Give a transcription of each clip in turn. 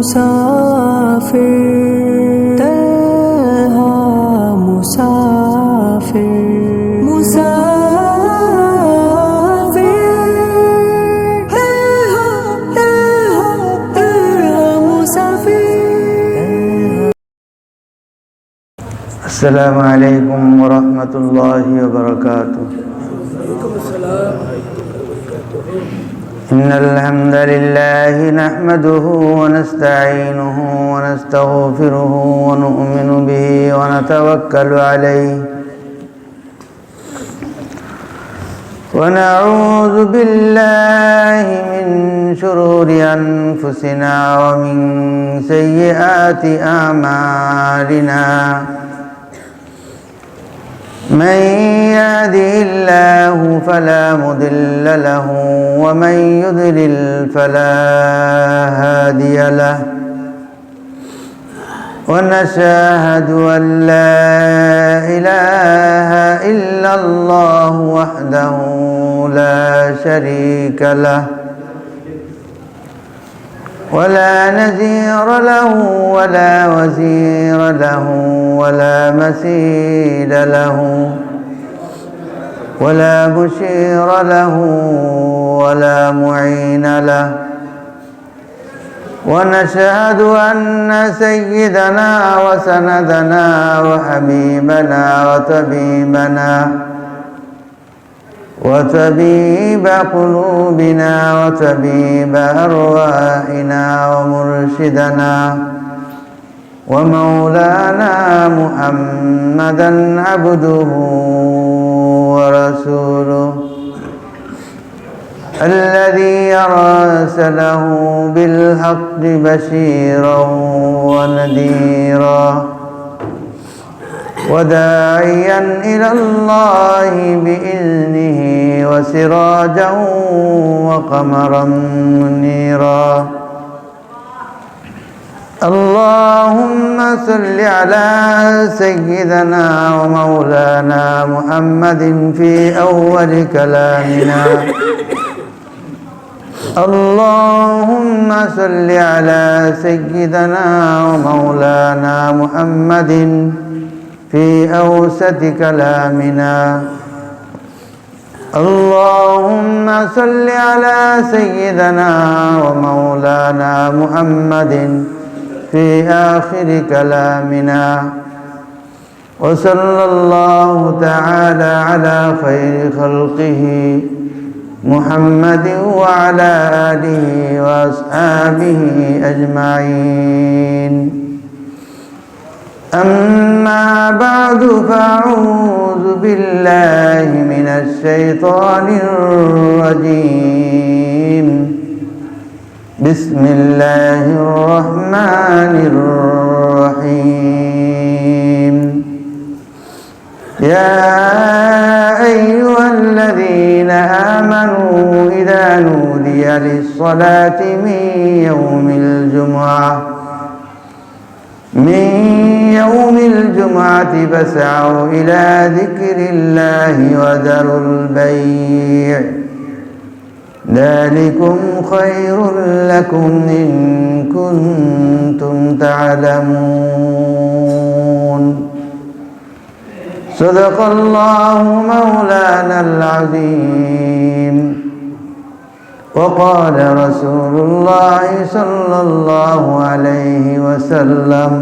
मुसाफिर तन्हा मुसाफिर मुसाफिर तन्हा मुसाफिर। अस्सलामु अलैकुम वरहमतुल्लाहि वबरकातुह। इन्नल हम्दलिल्लाहि नहमदुहु व नस्तईनुहु व नस्तगफिरुहु व नु'मिनु बिहि व नतवक्कलु अलैहि व नऊज़ु बिल्लाहि मिन शुरूरि अनफुसिना व मिन सय्यिआति अमालिना। من يهده الله فلا مضل له ومن يضلل فلا هادي له ونشهد أن لا إله إلا الله وحده لا شريك له ولا نذير له ولا وزير له ولا مثيل له ولا مشير له ولا معين له ونشهد أن سيدنا وسندنا وحبيبنا وطبيب قلوبنا وطبيب أرواحنا ومرشدنا ومولانا محمدا عبده ورسوله الذي أرسله بالحق بشيرا ونذيرا وداعيا إلى الله بإذنه وسراجا وقمرا منيرا. اللهم صل على سيدنا ومولانا محمد في أول كلامنا. اللهم صل على سيدنا ومولانا محمد في أوسط كلامنا. اللهم صل على سيدنا ومولانا محمد في آخر كلامنا. وصلى الله تعالى على خير خلقه محمد وعلى آله وأصحابه أجمعين. أما بعد فأعوذ بالله من الشيطان الرجيم. بسم الله الرحمن الرحيم. يا أيها الذين آمنوا إذا نودي للصلاة من يوم الجمعة فاسعوا إلى ذكر الله وذروا البيع ذلكم خير لكم إن كنتم تعلمون. صدق الله مولانا العظيم. وقال رسول الله صلى الله عليه وسلم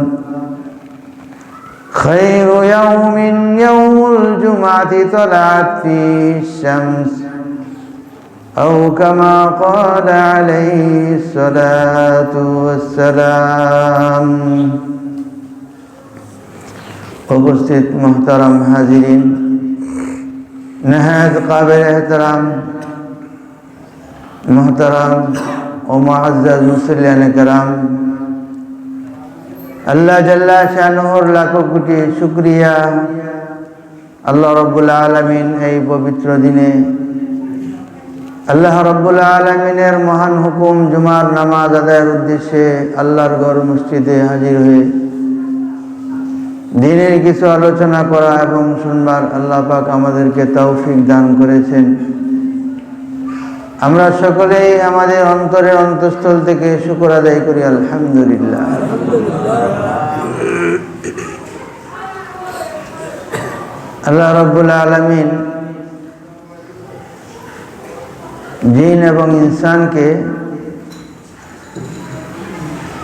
خير يوم يوم الجمعة طلعت فيه الشمس أو كما قال عليه الصلاة والسلام. उपस्थित मोहतरम हाजिरीन, नहायत काबिल एहतराम मोहतरम और मुअज़्ज़ज़ मुसल्लियान कराम, अल्लाह जल्ला शानुहुर लाखो कोटी शुक्रिया। আল্লাহ রব্বুল আলামিন এই পবিত্র দিনে আল্লাহ রব্বুল আলামিনের মহান হুকুম জুমার নামাজ আদায়ের উদ্দেশ্যে আল্লাহর ঘর মসজিদে হাজির হয়ে দিনের কিছু আলোচনা করা এবং শুনবার আল্লাহ পাক আমাদেরকে তৌফিক দান করেছেন। আমরা সকলেই আমাদের অন্তরের অন্তঃস্থল থেকে শুকর আদায় করি আলহামদুলিল্লাহ। আল্লাহ রাব্বুল আলামিন জিন এবং ইনসানকে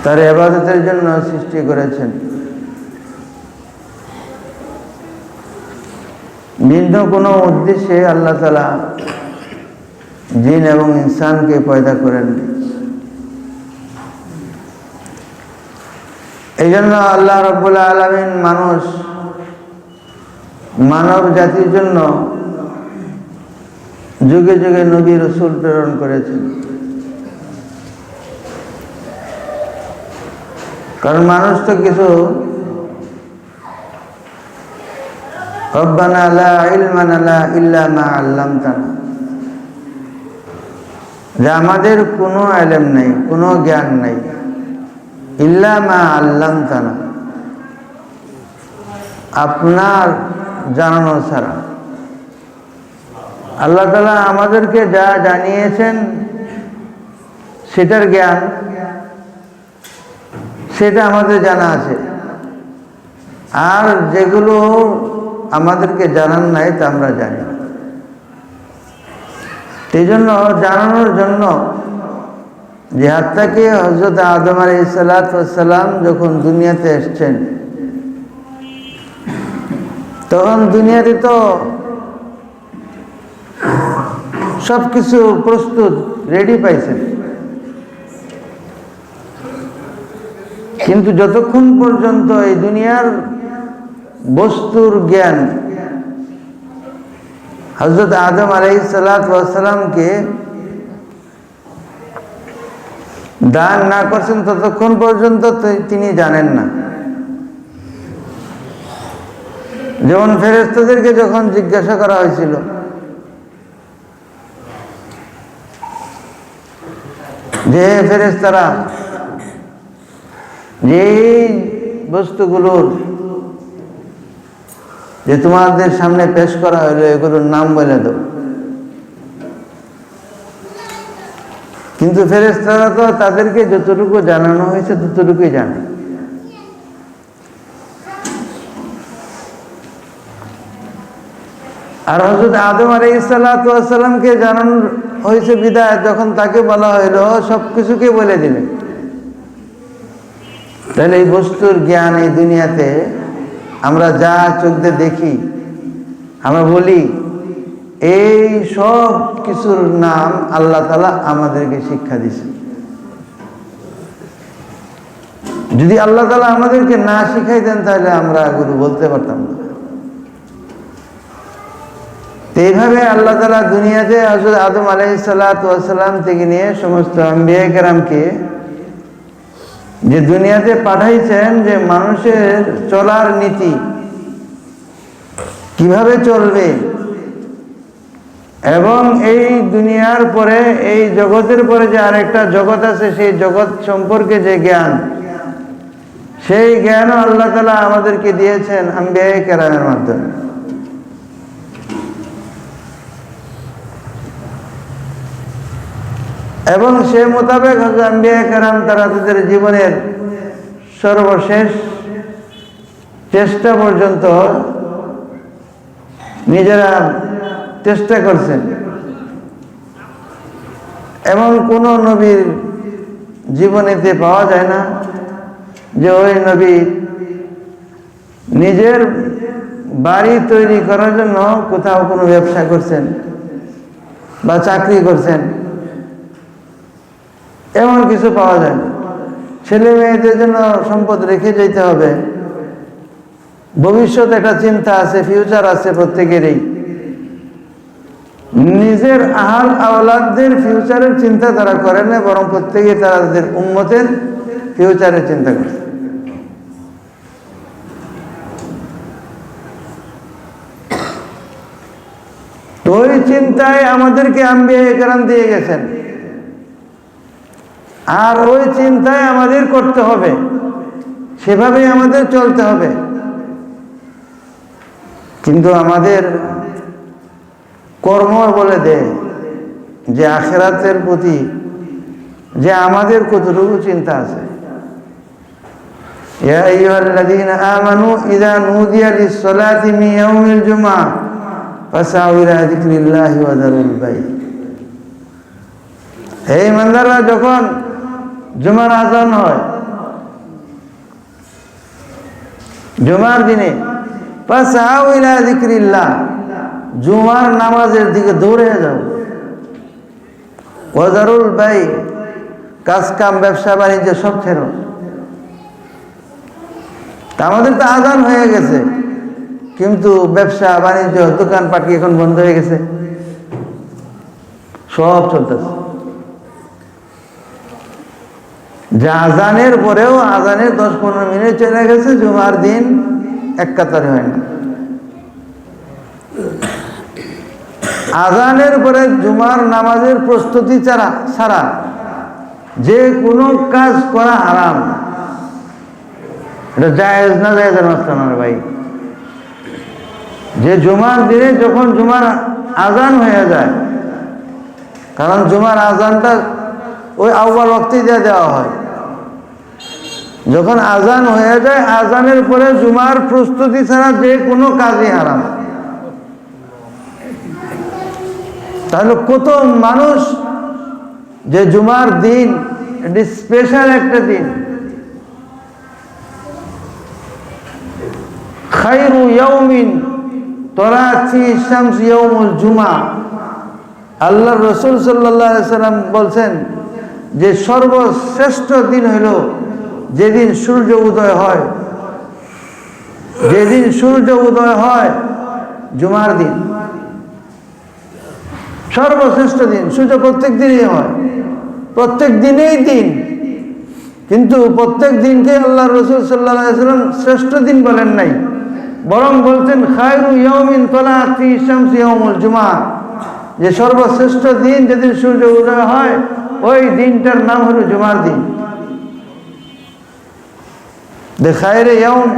তার ইবাদতের জন্য সৃষ্টি করেছেন। ভিন্ন কোনো উদ্দেশ্যে আল্লাহ তাআলা জিন এবং ইনসানকে পয়দা করেন। এই জন্য আল্লাহ রাব্বুল আলামিন মানব জাতির জন্য যুগে যুগে নবী রাসূল প্রেরণ করেছেন। কারণ মানুষ তো কিছু রব্বানা লা ইলমা লানা ইল্লা মা আল্লামতানা, যে আমাদের কোনো ইলম নাই, কোনো জ্ঞান নাই, ইল্লা মা আল্লামতানা, আপনার জানানো ছাড়া। আল্লাহ তাআলা আমাদেরকে যা জানিয়েছেন সেটার জ্ঞান, সেটা আমাদের জানা আছে। আর যেগুলো আমাদেরকে জানান নাই তা আমরা জানি। সেই জন্য জানানোর জন্য যে হাত্তাকে হযরত আদম আলাইহিস সালাম যখন দুনিয়াতে এসেছেন, তখন দুনিয়াতে তো সব কিছু প্রস্তুত, রেডি পাইছেন। কিন্তু যতক্ষণ পর্যন্ত এই দুনিয়ার বস্তুর জ্ঞান হযরত আদম আলাইহিস সালামকে দান না করছেন, ততক্ষণ পর্যন্ত তিনি জানেন না। যেমন ফেরেশতাদেরকে যখন জিজ্ঞাসা করা হয়েছিল যে ফেরেশতারা, যে বস্তুগুলোর যে তোমাদের সামনে পেশ করা হলো এগুলোর নাম বলে দাও। কিন্তু ফেরেশতারা তো তাদেরকে যতটুকু জানানো হয়েছে ততটুকুই জানে। আর হযরত আদম আলাইহিস সালামকে জানানো হয়েছে বিদায়, যখন তাকে বলা হইলো সবকিছুকে বলে দিলেন। তাহলে এই বস্তুর জ্ঞান এই দুনিয়াতে আমরা যা চোখ দিয়ে দেখি, আমরা বলি, এই সব কিছুর নাম আল্লাহ তাআলা আমাদেরকে শিক্ষা দিয়েছে। যদি আল্লাহ তাআলা আমাদেরকে না শিখাইতেন তাহলে আমরা এগুলো বলতে পারতাম না। এইভাবে আল্লাহ তাআলা দুনিয়াতে হযরত আদম আলাইহিস সালাম থেকে নিয়ে সমস্ত আম্বিয়া কেরামকে যে দুনিয়াতে পাঠাইছেন, যে মানুষের চলার নীতি কিভাবে চলবে, এবং এই দুনিয়ার পরে, এই জগতের পরে যে আরেকটা জগৎ আছে, সেই জগৎ সম্পর্কে যে জ্ঞান, সেই জ্ঞানও আল্লাহ তাআলা আমাদেরকে দিয়েছেন আম্বিয়া কেরামের মাধ্যমে। এবং সে মোতাবেক হযরত আম্বিয়া কেরাম তারা তাদের জীবনের সর্বশেষ চেষ্টা পর্যন্ত নিজেরা চেষ্টা করছেন। এমন কোন নবীর জীবনেতে পাওয়া যায় না যে ওই নবী নিজের বাড়ি তৈরি করার জন্য কোথাও কোনো ব্যবসা করছেন বা চাকরি করছেন, এমন কিছু পাওয়া যায় না। ছেলে মেয়েদের জন্য সম্পদ রেখে যেতে হবে, ভবিষ্যৎ একটা চিন্তা আছে, ফিউচার আছে প্রত্যেকেরই। নিজের আহাল আওলাদদের ফিউচারের চিন্তা তারা করেন না, বরং প্রত্যেকে তারা তাদের উম্মতের ফিউচারের চিন্তা করে। তো ওই চিন্তায় আমাদেরকে আম্বিয়া কেরাম দিয়ে গেছেন, আর ওই চিন্তায় আমাদের করতে হবে, সেভাবেই আমাদের চলতে হবে। কিন্তু আমাদের কর্ম বলে দেয় যে আখিরাতের প্রতি যে আমাদের কতটুকু চিন্তা আছে। ইয়া আইয়ুহাল্লাযীনা আমানু ইযা নুদিয়া লিস-সালাতি মিন ইয়াউমিল জুমআহ ফাসআউ ইলা যিকরিল্লাহি ওয়া যারুল বাই'। হে ইমানদাররা, যখন জুমার আযান হয় জুমার দিনে, ফাসআউ ইলা যিকরিল্লাহ, জুমার নামাজের দিকে দৌড়ে যাও। ওয়া যারুল বাই', কাজ কাম ব্যবসা বাণিজ্য সব ছেড়ো। আমাদের তো আযান হয়ে গেছে, কিন্তু ব্যবসা বাণিজ্য দোকানপাট কি এখন বন্ধ হয়ে গেছে? সব চলতেছে। যে আযানের পরেও, আযানের 10-15 মিনিট চলে গেছে, জুমার দিন এক কাতারে হয় না। আযানের পরে জুমার নামাজের প্রস্তুতি ছাড়া যে কোনো কাজ করা হারাম। এটা জায়েজ না জায়েজের মাসলা না ভাই। যে জুমার দিনে যখন জুমার আযান হয়ে যায়, কারণ জুমার আযানটা ওই আউয়াল ওয়াক্তে দিয়ে দেওয়া হয়, যখন আযান হয়ে যায় আযানের পরে জুমার প্রস্তুতি ছাড়া যে কোনো কাজই হারাম। তাহলে কত মানুষ যে জুমার দিন এটি স্পেশাল একটা দিন, খায়রু ইয়াউমিন তলাআত ফিহি শামস ইয়াউমুল জুমআহ। আল্লাহর রাসূল সাল্লাল্লাহু আলাইহি সাল্লাম বলছেন যে সর্বশ্রেষ্ঠ দিন হইল যেদিন সূর্য উদয় হয়। যেদিন সূর্য উদয় হয় জুমার দিন সর্বশ্রেষ্ঠ দিন। সূর্য প্রত্যেক দিনই হয়, প্রত্যেক দিনেই দিন, কিন্তু প্রত্যেক দিনকে আল্লাহ রাসূল সাল্লাল্লাহু আলাইহি সাল্লাম শ্রেষ্ঠ দিন বলেন নাই, বরং বলছেন খায়রু ইয়াউমিন তলাআত ফিহি শামস ইয়াউমুল জুমআহ, যে সর্বশ্রেষ্ঠ দিন যেদিন সূর্য উদয় হয় ওই দিনটার নাম হলো জুমার দিন। খায়রে ইয়াউম,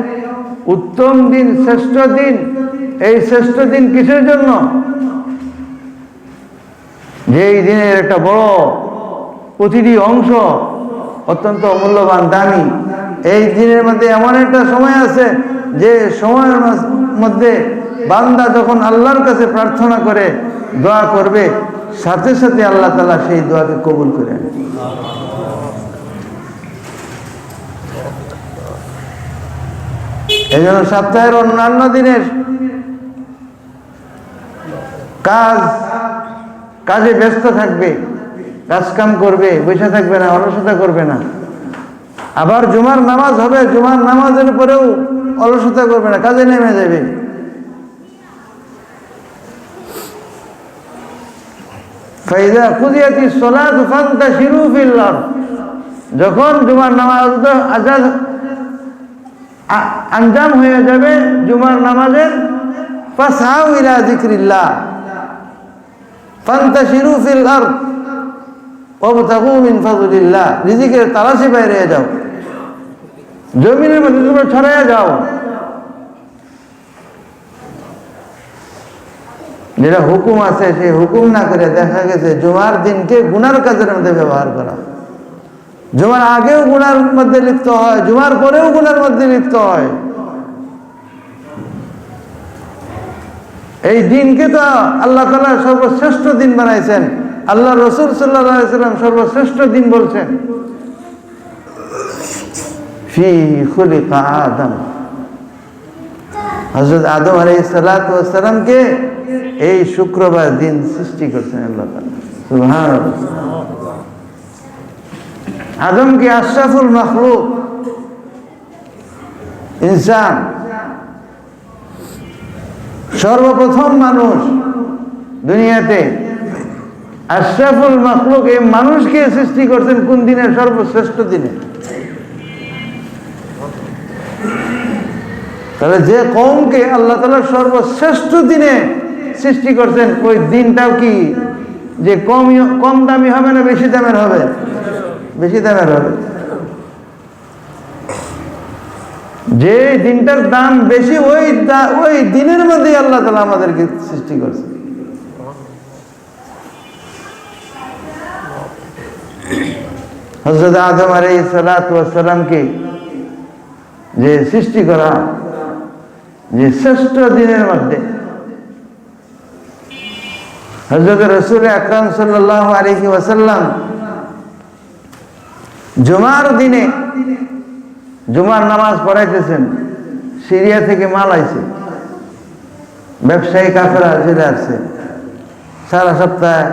উত্তম দিন, শ্রেষ্ঠ দিন। এই শ্রেষ্ঠ দিন কিসের জন্য? যে এই দিনের একটা বড় প্রতিটি অংশ অত্যন্ত মূল্যবান, দামি। এই দিনের মধ্যে এমন একটা সময় আছে যে সময়ের মধ্যে বান্দা যখন আল্লাহর কাছে প্রার্থনা করে দোয়া করবে, সাথে সাথে আল্লাহ তাআলা সেই দোয়াকে কবুল করে নেন। এই জন্য সপ্তাহের অন্যান্য দিনের কাজে ব্যস্ত থাকবে, কাজ কাম করবে, বসে থাকবে না, অলসতা করবে না। আবার জুমার নামাজ হবে, জুমার নামাজের পরেও অলসতা করবে না, কাজে নেমে যাবে। ফাইদা কুদিয়াতিস সালাতু ফান্তাশিরু ফিল আরদ, যখন জুমার নামাজ আজান আঞ্জাম হয়ে যাবে জুমার নামাজের, ফাসআউ ইলা যিকরিল্লাহ ফান্তাশিরু ফিল আরদ ওয়াবতাগু মিন ফাযলিল্লাহ, রিজিকের তালাশে বাইরে যাও, জমিনের মধ্যে তোমরা ছড়াইয়া যাও। যেটা হুকুম আছে সেই হুকুম না করে দেখা গেছে জুমার দিনকে গুনার কাজের মধ্যে ব্যবহার করা। জুমার আগেও গুনার মধ্যে লিপ্ত হয়, জুমার পরেও গুনার মধ্যে লিপ্ত হয়। এই দিনকে তো আল্লাহ তাআলা সর্বশ্রেষ্ঠ দিন বানাইছেন, আল্লাহ রাসূল সাল্লাল্লাহু আলাইহি সাল্লাম সর্বশ্রেষ্ঠ দিন বলছেন। ফীহি খুলিকা আদম, হযরত আদম আলাইহিস সালাতু ওয়াস সালামকে এই শুক্রবার দিন সৃষ্টি করছেন আল্লাহ তাআলা। সুবহানাল্লাহ। আদমকে আশরাফুল মাখলুক, ইনসান, সর্বপ্রথম মানুষ দুনিয়াতে, আশরাফুল মাখলুক, এই মানুষকে সৃষ্টি করছেন কোন দিনে? সর্বশ্রেষ্ঠ দিনে। তাহলে যে কওমকে আল্লাহ তাআলা সর্বশ্রেষ্ঠ দিনে সৃষ্টি করছেন, ওই দিনটাও কি যে কম দামি হবে না বেশি দামের হবে? বেশি দামের হবে। যে দিনটার দাম বেশি ওই দিনের মধ্যে আল্লাহ তাআলা আমাদেরকে সৃষ্টি করছে। হযরত আদম আলাইহিস সালাতু ওয়াস সালামকে যে সৃষ্টি করা, যে শ্রেষ্ঠ দিনের মধ্যে হযরত রাসূল আকরাম সাল্লাল্লাহু আলাইহি ওয়াসাল্লাম জুমার দিনে জুমার নামাজ পড়াইতেছেন। সিরিয়া থেকে মাল আইছে, ব্যবসায়ী কাফেরা চলে আসছে। সারা সপ্তাহে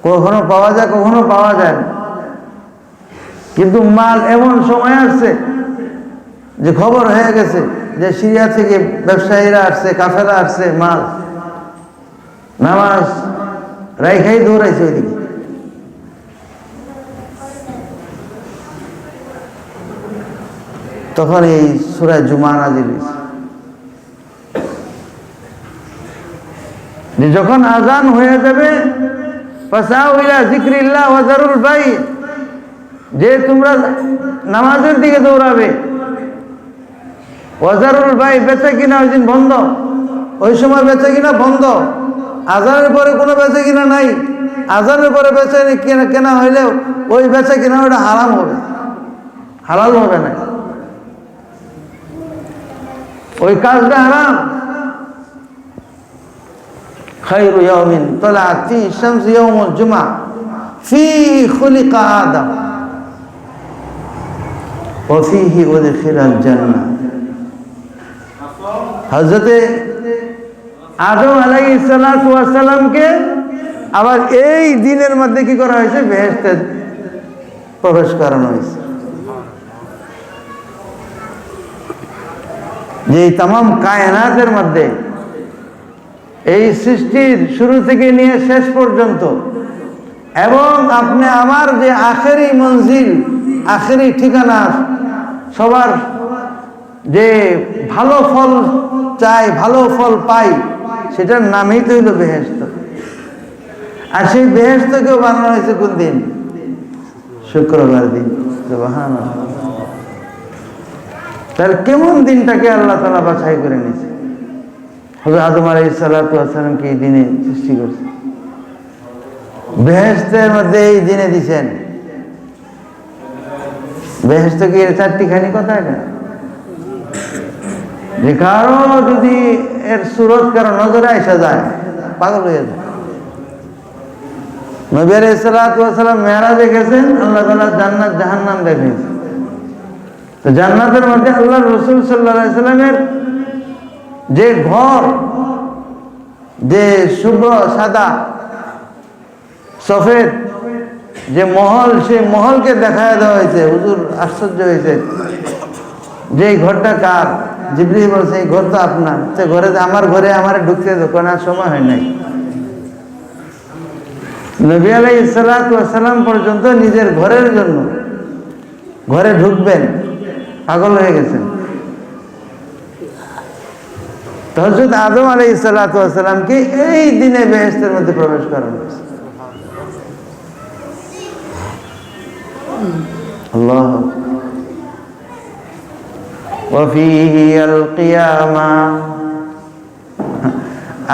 কখনো পাওয়া যায়, কখনো পাওয়া যায় না। কিন্তু মাল এমন সময় আসছে যে খবর হয়ে গেছে যে সিরিয়া থেকে ব্যবসায়ীরা আসছে, কাফেরা আসছে, মাল। নামাজ রাইখাই দৌড়াইছে ওইদিকে। তখন এই সূরা জুমা নাযিল হয়েছে যে যখন আজান হয়ে যাবে ফাসাউ ইলা যিকরিল্লাহ ওয়া যারুল বাই, যে তোমরা নামাজের দিকে দৌড়াবে। ওয়া যারুল বাই, বেচা কিনা ওই দিন বন্ধ, ওই সময় বেচা কিনা বন্ধ। আজানের পরে কোনো বেচা কিনা নাই। আজানের পরে বেচা কেনা হইলেও ওই বেচা কিনা ওটা হারাম হবে, হালাল হবে না, ওই কাজটা হারাম। খায়রু ইয়াউমিন তালাআত ফীহি শামসু ইয়াউমুল জুমআ ফীহি খুলিকা আদম ওয়া ফীহি উদখিলাল জান্নাহ। হযরতে আদম আলাইহিস সালাতু ওয়াস সালামকে আবার এই দিনের মধ্যে কি করা হয়েছে? বেহেশতে প্রবেশ করানো হয়েছে। যে তামাম কায়নাতের মধ্যে এই সৃষ্টির শুরু থেকে নিয়ে শেষ পর্যন্ত এবং আপনি আমার যে আখেরি মঞ্জিল, আখেরি ঠিকানা, সবার যে ভালো ফল চাই, ভালো ফল পাই, সেটার নামই তো হইল বেহেশত। আর সেই বেহেশতকেও বানানো হয়েছে কোন দিন? শুক্রবার দিন। সুবহানাল্লাহ। তাহলে কেমন দিনটাকে আল্লাহ তাআলা বাছাই করে নিয়েছে। হযরত আদম আলাইহিস সালাতু ওয়াস সালামকে এই দিনে সৃষ্টি করছে, বেহেশতের মধ্যে এই দিনে দিছেন। বেহেশত কি চারটিখানি কথা? এটা যে কারো যদি এর সুরত কারো নজরে আসা যায়, পাগল হয়ে যায়। নবী আলাইহিস সালাতু ওয়াস সালাম মেরাজে গেছেন, আল্লাহ তাআলা জান্নাত জাহান্নাম দেখিয়েছেন। তো জান্নাতের মধ্যে আল্লাহর রাসূল সাল্লাল্লাহু আলাইহি সাল্লামের যে ঘর, যে শুভ্র সাদা সফেদ যে মহল, সেই মহলকে দেখায় দেওয়া হয়েছে। হুজুর আশ্চর্য হয়েছে যে এই ঘরটা কার? জিবরিল বলছে এই ঘর তো আপনার। সে ঘরে, আমার ঘরে আমার ঢুকতে দোকানের সময় হয় নাই। নবী আলাইহিস সালাতু ওয়াস সালাম পর্যন্ত নিজের ঘরের জন্য ঘরে ঢুকবেন, পাগল হয়ে গেছেন। হযরত আদম আলাইহিস সালাতু ওয়াস সালামকে এই দিনে বেহেশতের মধ্যে প্রবেশ করানো হয়েছে। আল্লাহ। ওয়া ফীহি আল কিয়ামা,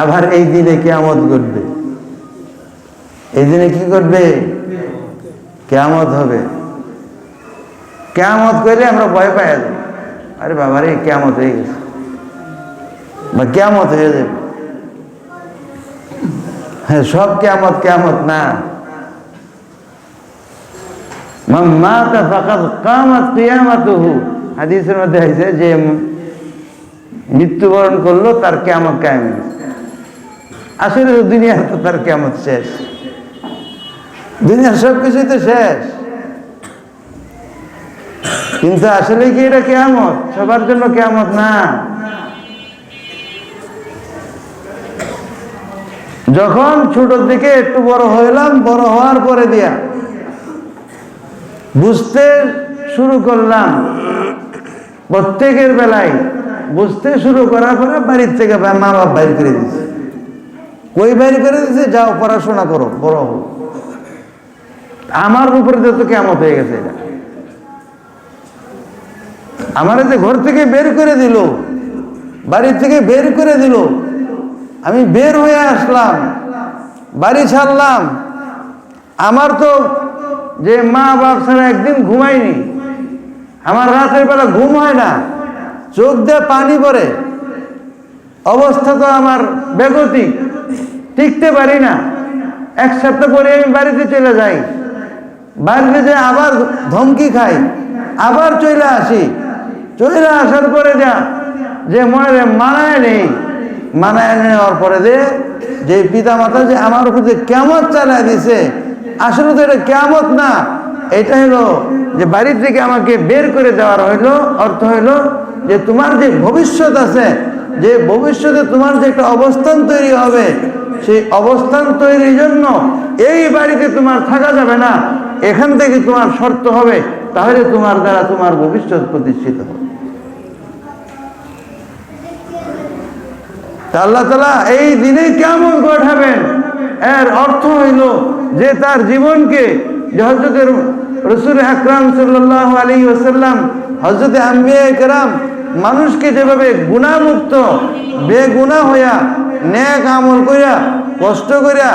আবার এই দিনে কিয়ামত ঘটবে। এই দিনে কি করবে? কিয়ামত হবে। কিয়ামত করলে আমরা ভয় পাই যাই, আরে বাবা রে কিয়ামত হয়ে গেছে বা কিয়ামত হয়ে যাবে। হ্যাঁ, সব কিয়ামত কিয়ামত না। মান মাতা ফাকাদ কামাত কিয়ামাতুহু, হাদিসের মধ্যে আছে যে মৃত্যুবরণ করলো তার কিয়ামত কায়েম হয়ে গেছে। আসলে দুনিয়ার তো তার কিয়ামত শেষ, দুনিয়ার সব কিছুই তো শেষ। কিন্তু আসলে কি এটা কিয়ামত? সবার জন্য কিয়ামত না। যখন ছোট থেকে একটু বড় হইলাম, বড় হওয়ার পরে দিয়া বুঝতে শুরু করলাম, প্রত্যেকের বেলায় বুঝতে শুরু করার পরে বাড়ির থেকে মা বাপ বাইর করে দিচ্ছে। কই বাইর করে দিচ্ছে? যাও পড়াশোনা করো, বড় হো। আমার উপরে তো কিয়ামত হয়ে গেছে। এটা আমার যে ঘর থেকে বের করে দিল, বাড়ি থেকে বের করে দিল, আমি বের হয়ে আসলাম, বাড়ি ছাড়লাম, আমার তো যে মা বাপ ছাড়া একদিন ঘুমাইনি, আমার রাতের বেলা ঘুম হয় না, চোখ দিয়ে পানি পড়ে, অবস্থা তো আমার বেগতিক, টিকতে পারি না। এক সপ্তাহ পরে আমি বাড়িতে চলে যাই, বাড়িতে যে আবার ধমকি খাই, আবার চলে আসি, চলে আসার পরে যে মনে মানায় নেই, মানায় নেওয়ার পরে যে পিতা মাতা যে আমার উপর যে কিয়ামত চালায় দিছে, আসলে তো এটা কিয়ামত না, এটা হলো যে বাড়ি থেকে আমাকে বের করে দেওয়ার হইলো, অর্থ হইলো যে তোমার যে ভবিষ্যৎ আছে, যে ভবিষ্যতে তোমার যে একটা অবস্থান তৈরি হবে, সেই অবস্থান তৈরির জন্য এই বাড়িতে তোমার থাকা যাবে না, এখান থেকে তোমার শর্ত হবে, তাহলে তোমার দ্বারা তোমার ভবিষ্যৎ প্রতিষ্ঠিত হবে। আল্লাহ তাআলা এই দিনে কিয়ামত ঘটাবেন, এর অর্থ হইল যে তার জীবনকে, যে হযরত রাসূল আকরাম সাল্লাল্লাহু আলাইহি ওয়াসাল্লাম, হযরত আম্বিয়া কেরাম মানুষকে যেভাবে গুনাহমুক্ত বেগুনাহ হইয়া নেক আমল কইরা কষ্ট কইরা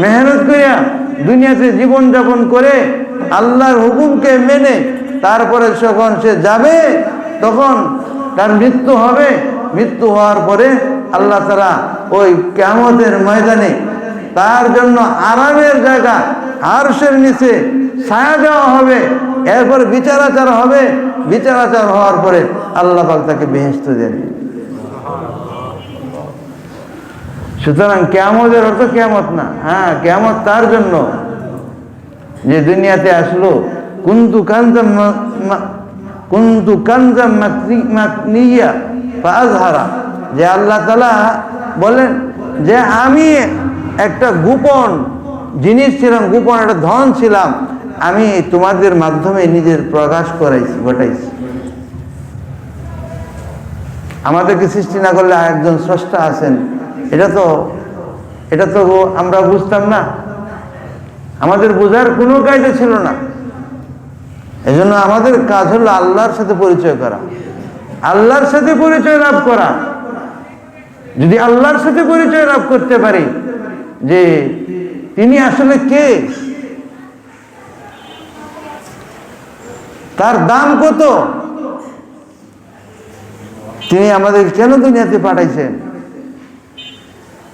মেহনত কইরা দুনিয়াতে জীবন যাপন করে আল্লাহর হুকুমকে মেনে তারপরে যখন সে যাবে, তখন তার মৃত্যু হবে, মৃত্যু হওয়ার পরে আল্লাহ তাআলা ওই কিয়ামতের ময়দানে তার জন্য আরামের জায়গা আরশের নিচে ছায়া দেওয়া হবে, এরপর বিচার আচার হবে, বিচার আচার হওয়ার পরে আল্লাহ পাক তাকে বেহেশত দেন। সুতরাং কিয়ামতের অর্থ কিয়ামত না, হ্যাঁ কিয়ামত তার জন্য যে দুনিয়াতে আসলো কুনতু কানজাম মাকনিয়া ফাআযহারা, যে আল্লাহ তাআলা বলেন যে আমি একটা গোপন জিনিস ছিলাম, গোপন একটা ধন ছিলাম, আমি তোমাদের মাধ্যমে নিজের প্রকাশ ঘটাইছি। আমাদেরকে সৃষ্টি না করলে একজন স্রষ্টা আছেন, এটা তো আমরা বুঝতাম না, আমাদের বোঝার কোনো কায়দা ছিল না। এজন্য আমাদের কাজ হলো আল্লাহর সাথে পরিচয় করা, আল্লাহর সাথে পরিচয় লাভ করা। যদি আল্লাহর সাথে পরিচয় লাভ করতে পারি যে তিনি আসলে কে, তার দাম কত, তিনি আমাদের কেন দুনিয়াতে পাঠাইছেন,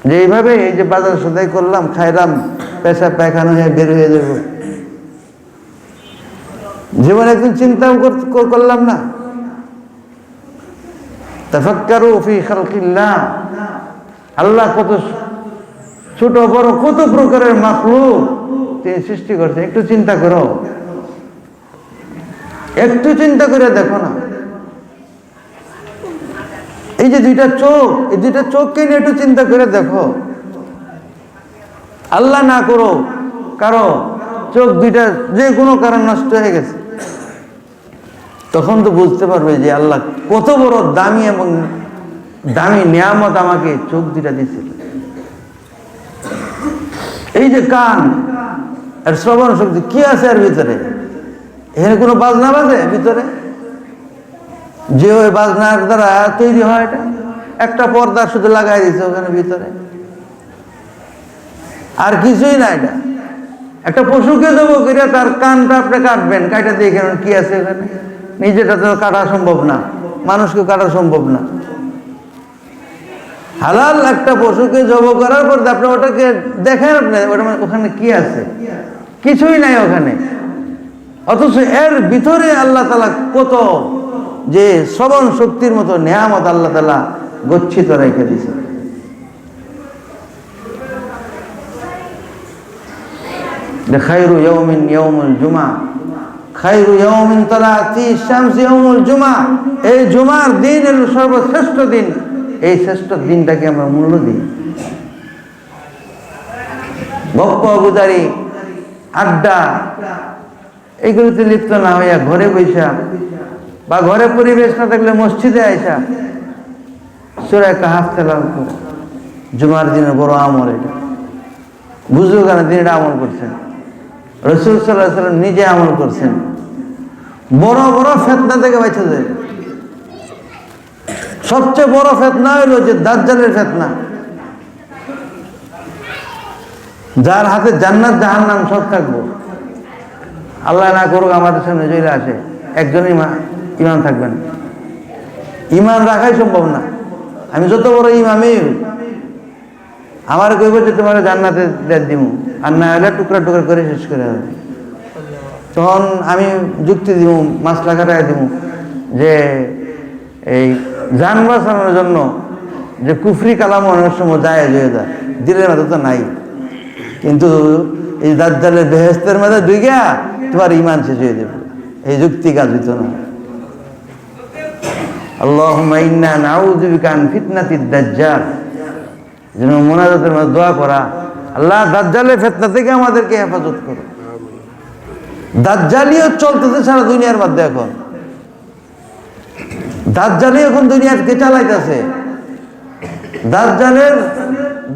যে এইভাবে এই যে বাজার সদাই করলাম, খাইলাম, পেশাব পায়খানা হয়ে বের হয়ে যাব, জীবনে একদিন চিন্তাও করলাম না। তাফাক্কারু ফি খালকিল্লাহ, আল্লাহ কত ছোট বড় কত প্রকারের মাখলুক তিনি সৃষ্টি করছেন, একটু চিন্তা করো, একটু চিন্তা করে দেখো না। এই যে দুইটা চোখ, এই দুইটা চোখকে নিয়ে একটু চিন্তা করে দেখো। আল্লাহ না করো কারো চোখ দুইটা যে কোনো কারণ নষ্ট হয়ে গেছে, তখন তো বুঝতে পারবে যে আল্লাহ কত বড় দামি এবং দামি নিয়ামত আমাকে চোখ দুইটা দিয়েছিল। এই যে কান আর শ্রবণ শক্তি, কি আছে এর ভিতরে? এখানে কোনো বাজনা বাজে ভিতরে? যে ওই বাজনার দ্বারা তৈরি হয়, এটা একটা পর্দা শুধু লাগাই দিয়েছে ওখানে ভিতরে, আর কিছুই না। এটা একটা পশুকে দেবো করে তার কানটা আপনি কাটবেন, কাটা দিয়ে কেন কি আছে এখানে? নিজেটা তো কাটা সম্ভব না, মানুষকে কাটা সম্ভব না। হালাল একটা পশুকে জব করার পর আপনি ওটাকে দেখেন, আপনি ওখানে কি আছে? কিছুই নাই ওখানে। অথচ এর ভিতরে আল্লাহ তাআলা কত যে শ্রবণ শক্তির মতো নিয়ামত আল্লাহ তাআলা গচ্ছিত রেখে দিয়েছে। খায়রু ইয়াউমিন ইয়াউমুল জুমআ, খায়রু ইয়াউমিন তালাআত ফি শামস ইয়াউমুল জুমআ, এই জুমার দিন হলো সর্বশ্রেষ্ঠ দিন। এই শ্রেষ্ঠ দিনটাকে আমরা মূল্য দিই। গপ্প গুজারি, আড্ডা, এইগুলোতে লিপ্ত না হইয়া ঘরে বৈশা বা ঘরে পরিবেশ না থাকলে মসজিদে আইসা সূরা কাহফ তেলাওয়াত করে, জুমার দিনের বড় আমল এটা। বুজুর্গানা দিন এটা আমল করছেন, রাসূল সাল্লাল্লাহু আলাইহি ওয়াসাল্লাম নিজে আমল করছেন। বড় বড় ফিতনা থেকে বাঁচা যায়। সবচেয়ে বড় ফিতনা হলো যে দাজ্জালের ফিতনা, যার হাতে জান্নাত জাহান্নাম সব থাকবো। আল্লাহ না করুক আমাদের সামনে চলে আসে, একজনই ইমান থাকবেন, ইমান রাখাই সম্ভব না। আমি যত বড় ইমামই আমার কইব যে তোমার জান্নাতে দিব, আর না হলে টুকরা টুকরা করে শেষ করে দেবে। তখন আমি যুক্তি দিব, মাসলা খাটাই দিব যে এই জান বাঁচানোর জন্য যে কুফরি কালাম অনেক সময় যায় হয়ে যায়, দিলের মধ্যে তো নাই, কিন্তু এই দাজ্জালের বেহেস্তের মধ্যে ঢুকিয়া তোমার ইমান শেষ হয়ে যাবে, এই যুক্তি কাজ হইতো না। আল্লাহুম্মা ইন্না নাউযু বিকা মিন ফিতনাতিদ দাজ্জাল, যেন মুনাজাতের মধ্যে দোয়া করা, আল্লাহ দাজ্জালের ফিতনা থেকে আমাদেরকে হেফাজত করো। দাজ্জালিও চলতেছে সারা দুনিয়ার মধ্যে, এখন দাজ্জালি এখন দুনিয়াকে চালাইতেছে।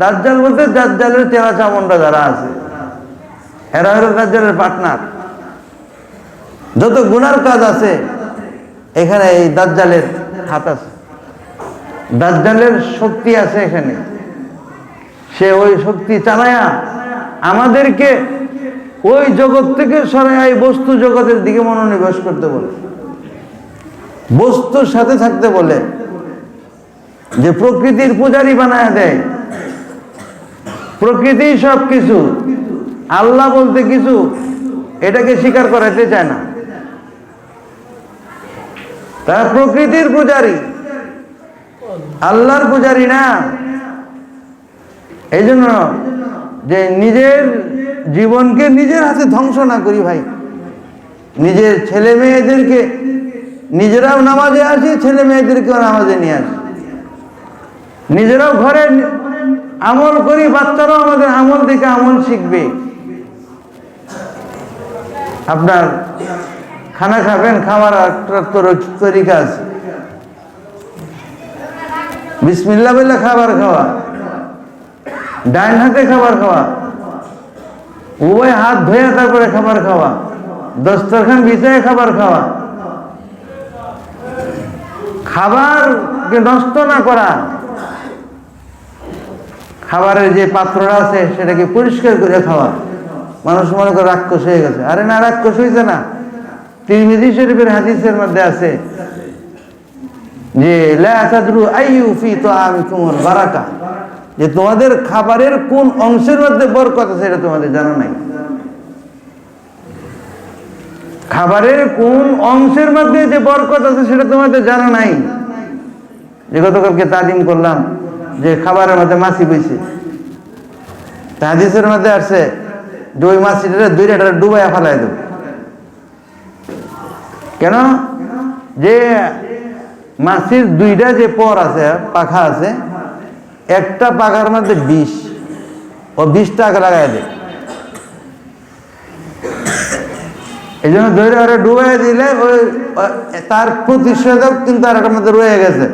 দাজ্জাল বলতে দাজ্জালের চেলা চামুন্ডা যারা আছে এরা হলো দাজ্জালের পার্টনার। যত গুনার কাজ আছে এখানে এই দাজ্জালের হাত আছে, দাজ্জালের শক্তি আছে এখানে। সে ওই শক্তি চালায়া আমাদেরকে ওই জগৎ থেকে সরাইয়া এই বস্তু জগতের দিকে মনোনিবেশ করতে বলে, বস্তুর সাথে থাকতে বলে, যে প্রকৃতির পূজারী বানায় দেয়। প্রকৃতি সব কিছু, আল্লাহ বলতে কিছু, এটাকে স্বীকার করাতে চায় না। তারা প্রকৃতির পূজারী, আল্লাহর পূজারী না। এই জন্য যে নিজের জীবনকে নিজের হাতে ধ্বংস না করি ভাই, নিজের ছেলে মেয়েদেরকে নিজেরাও নামাজে আসি, ছেলে মেয়েদেরকেও নামাজে নিয়ে আসি, নিজেরাও ঘরে আমল করি, বাচ্চারাও আমাদের আমল দেখে আমল শিখবে। আপনার খানা খাবেন, খাওয়ার একটা তরিকা আছে, বিসমিল্লাহ বলে খাবার খাওয়া, ডাইন হাতে খাবার খাওয়া, উভয় হাত ধুয়ে তারপরে খাবার খাওয়া, দস্তরখান বিছায় খাবার খাওয়া, খাবারকে নষ্ট না করা, খাবারের যে পাত্রটা আছে সেটাকে পরিষ্কার করে খাওয়া। মানুষ মনে করে রাক্ষস হয়ে গেছে, আরে না, রাক্ষস হয়েছে না। তিরমিজি শরীফের হাদিসের মধ্যে আছে যে লা তাদরু আইয়ু ফি তাআমিকুমুল বারাকা, যে তোমাদের খাবারের কোন অংশের মধ্যে বরকত আছে এটা তোমাদের জানা নাই। খাবারের কোন অংশের মধ্যে যে বরকত আছে সেটা তোমাদের জানা নাই। যে গতকালকে তালিম করলাম যে খাবারের মধ্যে মাছি বইছে, হাদিসের মধ্যে আসছে যে ওই মাছিটা দুইটা ডুবাইয়া ফেলাই দেব। কেন? যে মাছির দুইটা যে পর আছে, পাখা আছে, একটা পাখার মধ্যে বিষ, ও 20 টাকা লাগাই দেয়। এই জন্য ধরে ওরা ডুবাই দিলে ওই তার প্রতিষেধক কিন্তু আর এটার মধ্যে রয়ে গেছে,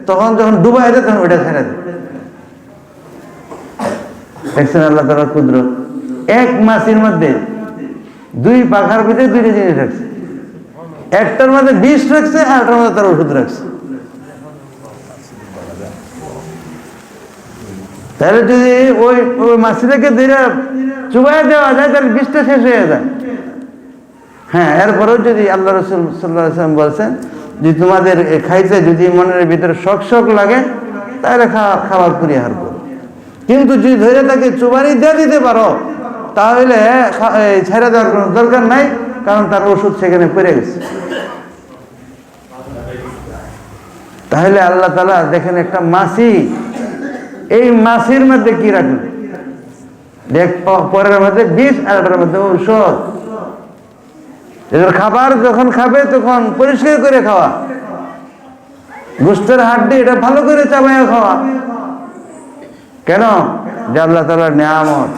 তখন যখন ডুবাই দেয় তখন ওইটা ছেড়ে দেয়। দেখছেন আল্লাহ তাআলার কুদরত, এক মাছির মধ্যে দুই পাখার ভিতরে দুইটা জিনিস রাখছে, একটার মধ্যে বিষ রাখছে আর একটার মধ্যে তার ওষুধ রাখছে। তাহলে যদি ওই ওই মাছিটাকে ধরে চুবাই দেওয়া যায় তাহলে বিষটা শেষ হয়ে যায়। হ্যাঁ, এরপরেও যদি আল্লাহ রাসূল সাল্লাল্লাহু আলাইহি ওয়াসাল্লাম বলছেন যে তোমাদের খাইতে যদি মনের ভিতরে শক শক লাগে তাহলে খাবার পরিহার করো, কিন্তু যদি ধরে তাকে চুবানি দিয়ে দিতে পারো তাহলে ছেড়ে দেওয়ার কোনো দরকার নাই, কারণ তার ওষুধ সেখানে পড়ে গেছে। তাহলে আল্লাহ তাআলা দেখেন একটা মাছি, এই মাছির মধ্যে কি রাখবে, দেখ পরের মধ্যে বিষ আর এটার মধ্যে ঔষধ। এদের খাবার যখন খাবে তখন পরিষ্কার করে খাওয়া, গোশতের হাড্ডি এটা ভালো করে চাবাইয়া খাওয়া। কেন? যে আল্লাহ তাআলার নিয়ামত।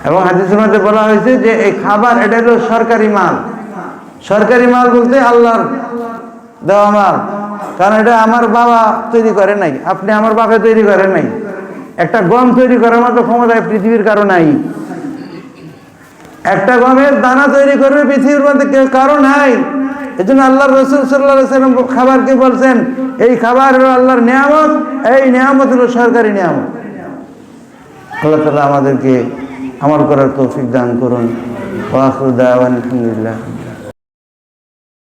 এবং হাদিসের মধ্যে বলা হয়েছে যে এই খাবার এটা হলো সরকারি মাল। সরকারি মাল বলতে আল্লাহর দেওয়া মাল, কারণ এটা আমার বাবা তৈরি করে নাই, আপনি আমার বাবা তৈরি করে নাই। একটা গম তৈরি করার মতো ক্ষমতা পৃথিবীর কারো নাই। একটা গমের দানা তৈরি করবে পৃথিবীর মধ্যে কেউ কারো নাই। এই জন্য আল্লাহ রাসূল সাল্লাল্লাহু আলাইহি ওয়াসাল্লাম খাবারকে বলছেন এই খাবার হলো আল্লাহর নিয়ামত, এই নিয়ামত হলো সরকারি নিয়ামত। আল্লাহ তাআলা আমাদেরকে আমল করার তৌফিক দান করুন। ওয়া আখিরু দাওয়ানা আলহামদুলিল্লাহ।